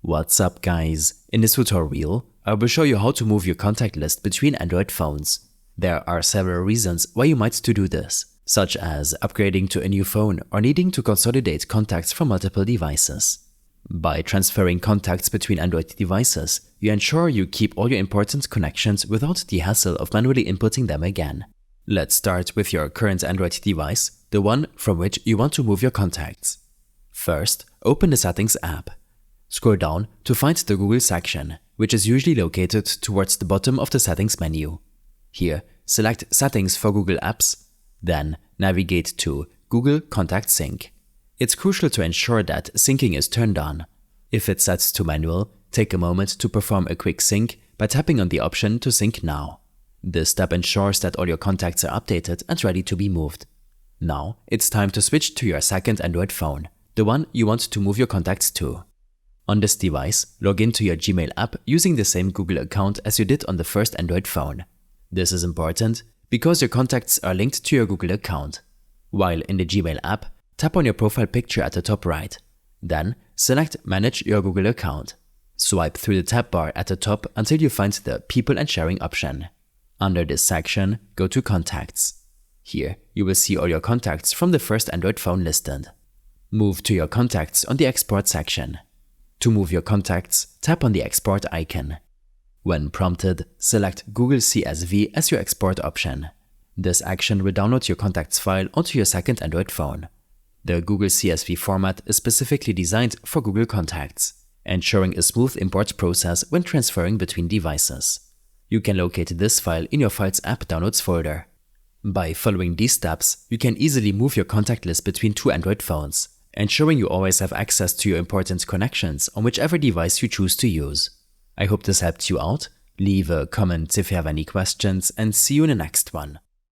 What's up guys? In this tutorial, I will show you how to move your contact list between Android phones. There are several reasons why you might do this, such as upgrading to a new phone or needing to consolidate contacts from multiple devices. By transferring contacts between Android devices, you ensure you keep all your important connections without the hassle of manually inputting them again. Let's start with your current Android device, the one from which you want to move your contacts. First, open the Settings app. Scroll down to find the Google section, which is usually located towards the bottom of the Settings menu. Here, select Settings for Google Apps, then navigate to Google Contact Sync. It's crucial to ensure that syncing is turned on. If it's set to manual, take a moment to perform a quick sync by tapping on the option to sync now. This step ensures that all your contacts are updated and ready to be moved. Now, it's time to switch to your second Android phone, the one you want to move your contacts to. On this device, log into your Gmail app using the same Google account as you did on the first Android phone. This is important because your contacts are linked to your Google account. While in the Gmail app, tap on your profile picture at the top right. Then, select Manage your Google account. Swipe through the tab bar at the top until you find the People and Sharing option. Under this section, go to Contacts. Here, you will see all your contacts from the first Android phone listed. Move to your contacts on the Export section. To move your contacts, tap on the Export icon. When prompted, select Google CSV as your export option. This action will download your contacts file onto your second Android phone. The Google CSV format is specifically designed for Google Contacts, ensuring a smooth import process when transferring between devices. You can locate this file in your Files app Downloads folder. By following these steps, you can easily move your contact list between two Android phones, ensuring you always have access to your important connections on whichever device you choose to use. I hope this helped you out. Leave a comment if you have any questions and see you in the next one.